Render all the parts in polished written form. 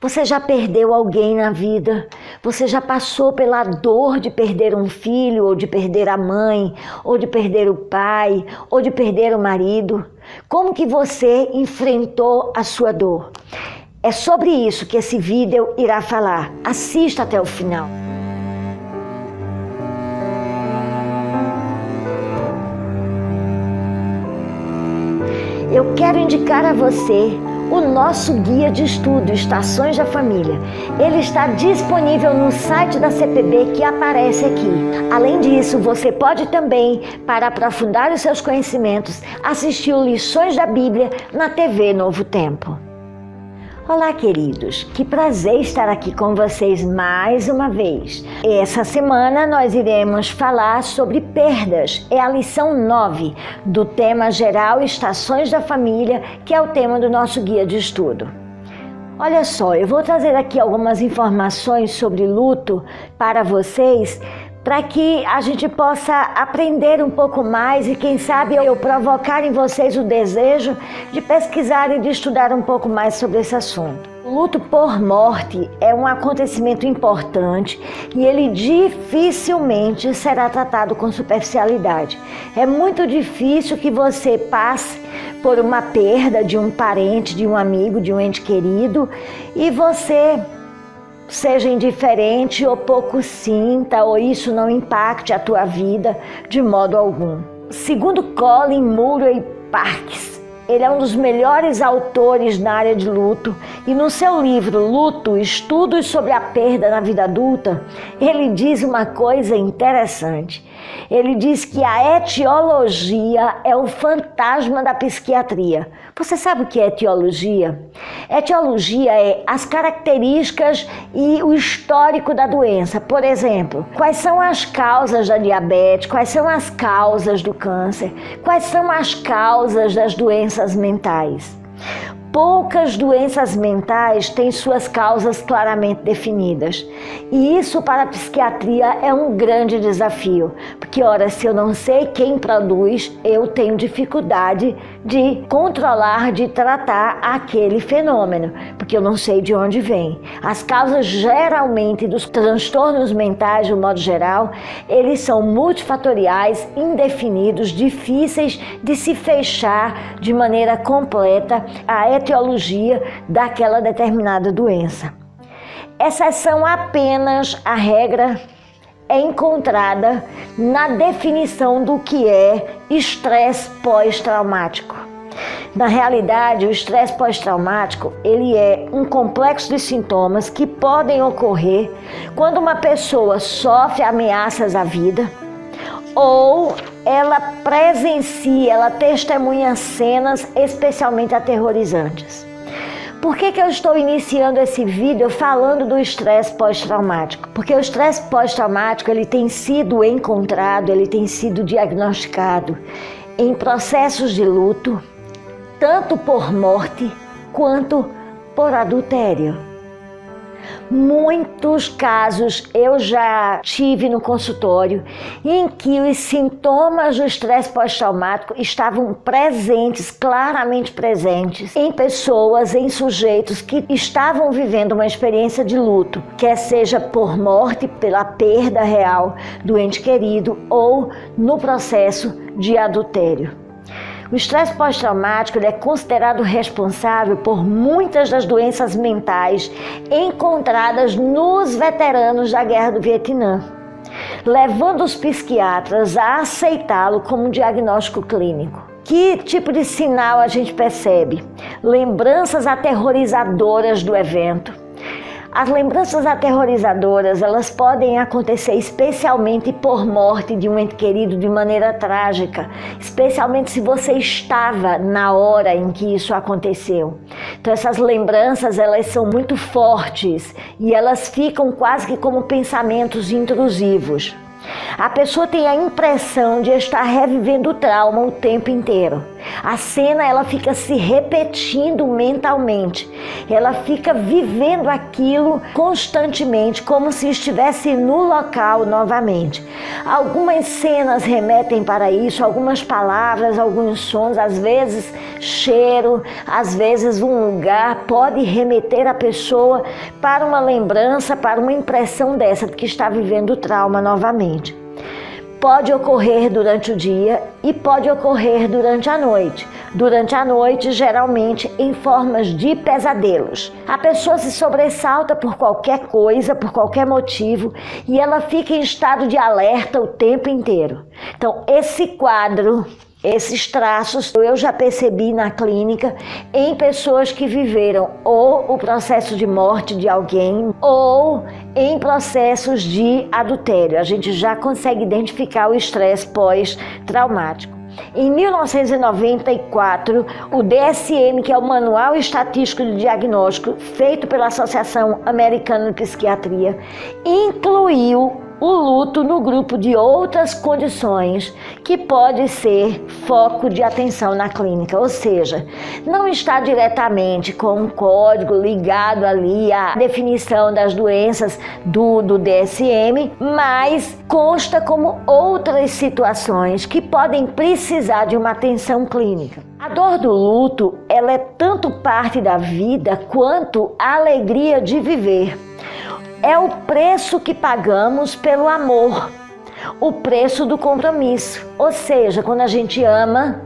Você já perdeu alguém na vida? Você já passou pela dor de perder um filho, ou de perder a mãe, ou de perder o pai, ou de perder o marido? Como que você enfrentou a sua dor? É sobre isso que esse vídeo irá falar. Assista até o final. Eu quero indicar a você o nosso guia de estudo Estações da Família. Ele está disponível no site da CPB que aparece aqui. Além disso, você pode também, para aprofundar os seus conhecimentos, assistir o Lições da Bíblia na TV Novo Tempo. Olá, queridos, que prazer estar aqui com vocês mais uma vez. Essa semana nós iremos falar sobre perdas. É a lição 9 do tema geral Estações da Família, que é o tema do nosso guia de estudo. Olha só, eu vou trazer aqui algumas informações sobre luto para vocês, para que a gente possa aprender um pouco mais e quem sabe eu provocar em vocês o desejo de pesquisar e de estudar um pouco mais sobre esse assunto. O luto por morte é um acontecimento importante e ele dificilmente será tratado com superficialidade. É muito difícil que você passe por uma perda de um parente, de um amigo, de um ente querido e você seja indiferente ou pouco sinta, ou isso não impacte a tua vida de modo algum. Segundo Colin Murray Parkes, ele é um dos melhores autores na área de luto e no seu livro Luto, Estudos sobre a Perda na Vida Adulta, ele diz uma coisa interessante. Ele diz que a etiologia é o fantasma da psiquiatria. Você sabe o que é etiologia? Etiologia é as características e o histórico da doença. Por exemplo, quais são as causas da diabetes, quais são as causas do câncer, quais são as causas das doenças mentais. Poucas doenças mentais têm suas causas claramente definidas. E isso para a psiquiatria é um grande desafio. Porque, ora, se eu não sei quem produz, eu tenho dificuldade de controlar, de tratar aquele fenômeno. Porque eu não sei de onde vem. As causas, geralmente, dos transtornos mentais, de um modo geral, eles são multifatoriais, indefinidos, difíceis de se fechar de maneira completa a etiologia daquela determinada doença. Exceção apenas à regra é encontrada na definição do que é estresse pós-traumático. Na realidade, o estresse pós-traumático, ele é um complexo de sintomas que podem ocorrer quando uma pessoa sofre ameaças à vida ou ela presencia, ela testemunha cenas especialmente aterrorizantes. Por que eu estou iniciando esse vídeo falando do estresse pós-traumático? Porque o estresse pós-traumático ele tem sido encontrado, ele tem sido diagnosticado em processos de luto, tanto por morte quanto por adultério. Muitos casos eu já tive no consultório em que os sintomas do estresse pós-traumático estavam presentes, claramente presentes, em pessoas, em sujeitos que estavam vivendo uma experiência de luto, quer seja por morte, pela perda real do ente querido ou no processo de adultério. O estresse pós-traumático é considerado responsável por muitas das doenças mentais encontradas nos veteranos da Guerra do Vietnã, levando os psiquiatras a aceitá-lo como um diagnóstico clínico. Que tipo de sinal a gente percebe? Lembranças aterrorizadoras do evento. As lembranças aterrorizadoras, elas podem acontecer especialmente por morte de um ente querido de maneira trágica, especialmente se você estava na hora em que isso aconteceu. Então essas lembranças, elas são muito fortes e elas ficam quase que como pensamentos intrusivos. A pessoa tem a impressão de estar revivendo o trauma o tempo inteiro. A cena ela fica se repetindo mentalmente, ela fica vivendo aquilo constantemente, como se estivesse no local novamente. Algumas cenas remetem para isso, algumas palavras, alguns sons, às vezes cheiro, às vezes um lugar pode remeter a pessoa para uma lembrança, para uma impressão dessa de que está vivendo o trauma novamente. Pode ocorrer durante o dia e pode ocorrer durante a noite. Durante a noite, geralmente em formas de pesadelos. A pessoa se sobressalta por qualquer coisa, por qualquer motivo, e ela fica em estado de alerta o tempo inteiro. Então, esse quadro, esses traços, eu já percebi na clínica em pessoas que viveram ou o processo de morte de alguém ou em processos de adultério. A gente já consegue identificar o estresse pós-traumático. Em 1994, o DSM, que é o Manual Estatístico de Diagnóstico, feito pela Associação Americana de Psiquiatria, incluiu o luto no grupo de outras condições que pode ser foco de atenção na clínica, ou seja, não está diretamente com um código ligado ali à definição das doenças do DSM, mas consta como outras situações que podem precisar de uma atenção clínica. A dor do luto, ela é tanto parte da vida quanto a alegria de viver. É o preço que pagamos pelo amor, o preço do compromisso. Ou seja, quando a gente ama,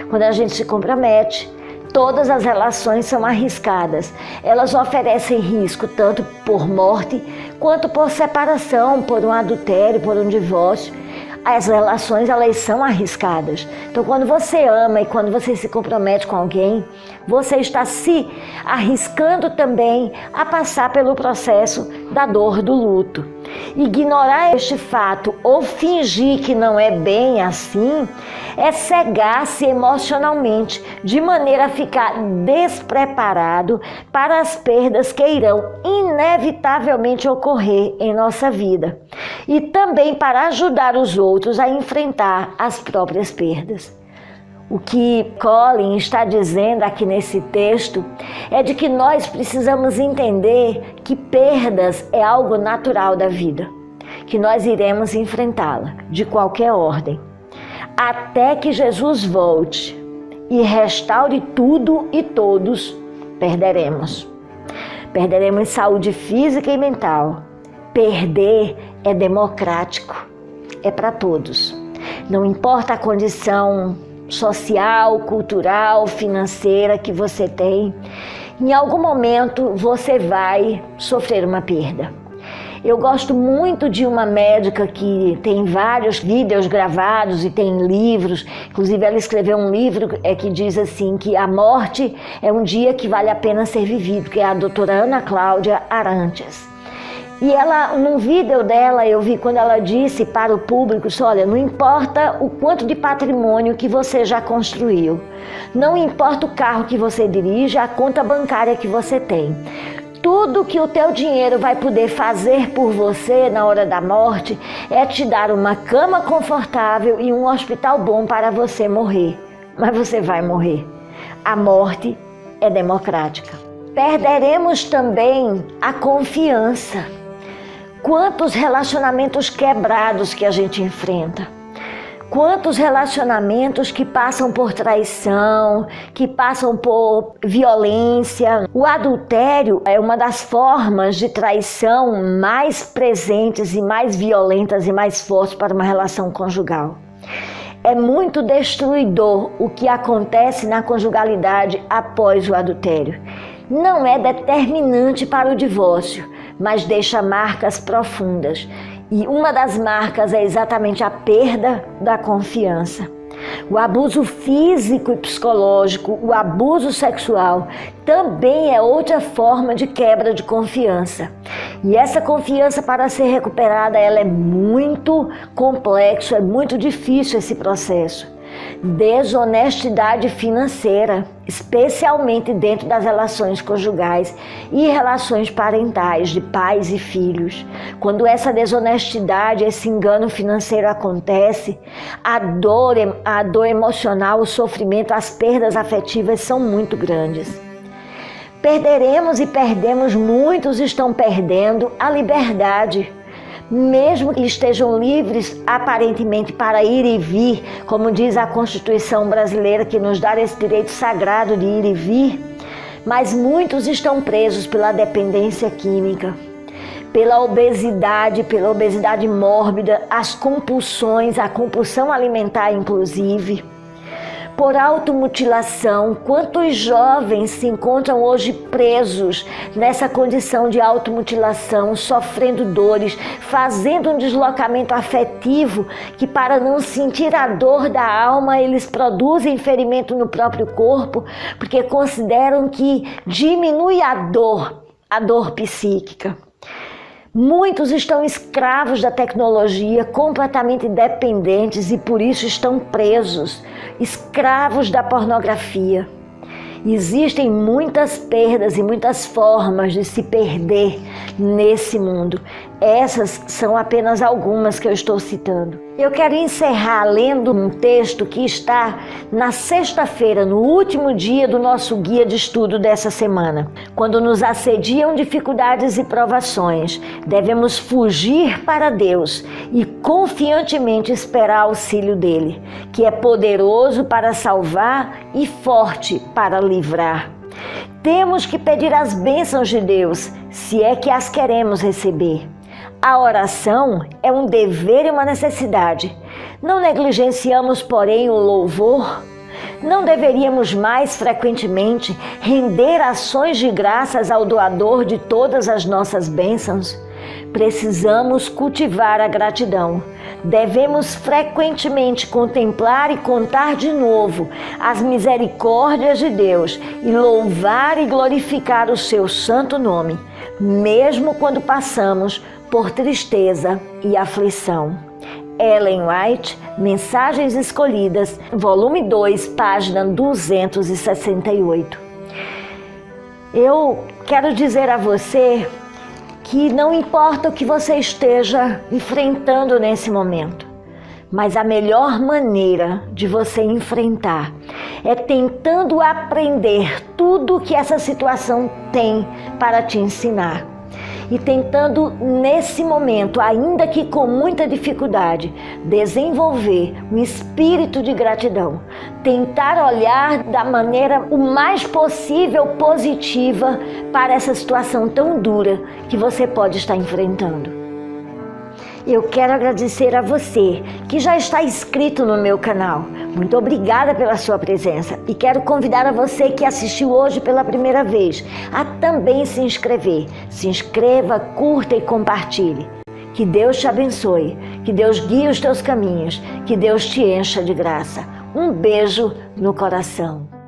quando a gente se compromete, todas as relações são arriscadas. Elas oferecem risco tanto por morte, quanto por separação, por um adultério, por um divórcio. As relações, elas são arriscadas. Então, quando você ama e quando você se compromete com alguém, você está se arriscando também a passar pelo processo da dor do luto. Ignorar este fato ou fingir que não é bem assim é cegar-se emocionalmente, de maneira a ficar despreparado para as perdas que irão inevitavelmente ocorrer em nossa vida e também para ajudar os outros a enfrentar as próprias perdas. O que Colin está dizendo aqui nesse texto é de que nós precisamos entender que perdas é algo natural da vida, que nós iremos enfrentá-la de qualquer ordem, até que Jesus volte e restaure tudo e todos, perderemos. Perderemos saúde física e mental. Perder é democrático, é para todos. Não importa a condição social, cultural, financeira que você tem, em algum momento você vai sofrer uma perda. Eu gosto muito de uma médica que tem vários vídeos gravados e tem livros, inclusive ela escreveu um livro que diz assim que a morte é um dia que vale a pena ser vivido, que é a doutora Ana Cláudia Arantes. E ela, num vídeo dela, eu vi quando ela disse para o público, olha, não importa o quanto de patrimônio que você já construiu, não importa o carro que você dirige, a conta bancária que você tem. Tudo que o teu dinheiro vai poder fazer por você na hora da morte é te dar uma cama confortável e um hospital bom para você morrer. Mas você vai morrer. A morte é democrática. Perderemos também a confiança. Quantos relacionamentos quebrados que a gente enfrenta. Quantos relacionamentos que passam por traição, que passam por violência. O adultério é uma das formas de traição mais presentes e mais violentas e mais fortes para uma relação conjugal. É muito destruidor o que acontece na conjugalidade após o adultério. Não é determinante para o divórcio, mas deixa marcas profundas. E uma das marcas é exatamente a perda da confiança. O abuso físico e psicológico, o abuso sexual, também é outra forma de quebra de confiança. E essa confiança, para ser recuperada, ela é muito complexo, é muito difícil esse processo. desonestidade financeira, especialmente dentro das relações conjugais e relações parentais de pais e filhos. Quando essa desonestidade, esse engano financeiro acontece, a dor emocional, o sofrimento, as perdas afetivas são muito grandes. Perderemos e perdemos, muitos estão perdendo a liberdade. Mesmo que estejam livres aparentemente para ir e vir, como diz a Constituição brasileira, que nos dá esse direito sagrado de ir e vir, mas muitos estão presos pela dependência química, pela obesidade mórbida, as compulsões, a compulsão alimentar inclusive, por automutilação. Quantos jovens se encontram hoje presos nessa condição de automutilação, sofrendo dores, fazendo um deslocamento afetivo que, para não sentir a dor da alma, eles produzem ferimento no próprio corpo, porque consideram que diminui a dor psíquica. Muitos estão escravos da tecnologia, completamente dependentes e por isso estão presos, escravos da pornografia. Existem muitas perdas e muitas formas de se perder nesse mundo. Essas são apenas algumas que eu estou citando. Eu quero encerrar lendo um texto que está na sexta-feira, no último dia do nosso guia de estudo dessa semana. Quando nos assediam dificuldades e provações, devemos fugir para Deus e confiantemente esperar auxílio dele, que é poderoso para salvar e forte para livrar. Temos que pedir as bênçãos de Deus, se é que as queremos receber. A oração é um dever e uma necessidade. Não negligenciamos, porém, o louvor. Não deveríamos mais frequentemente render ações de graças ao doador de todas as nossas bênçãos? Precisamos cultivar a gratidão. Devemos frequentemente contemplar e contar de novo as misericórdias de Deus e louvar e glorificar o seu santo nome, mesmo quando passamos por tristeza e aflição. Ellen White, Mensagens Escolhidas, volume 2, página 268. Eu quero dizer a você que não importa o que você esteja enfrentando nesse momento, mas a melhor maneira de você enfrentar é tentando aprender tudo que essa situação tem para te ensinar. E tentando, nesse momento, ainda que com muita dificuldade, desenvolver um espírito de gratidão. Tentar olhar da maneira o mais possível positiva para essa situação tão dura que você pode estar enfrentando. Eu quero agradecer a você que já está inscrito no meu canal. Muito obrigada pela sua presença e quero convidar a você que assistiu hoje pela primeira vez a também se inscrever. Se inscreva, curta e compartilhe. Que Deus te abençoe, que Deus guie os teus caminhos, que Deus te encha de graça. Um beijo no coração.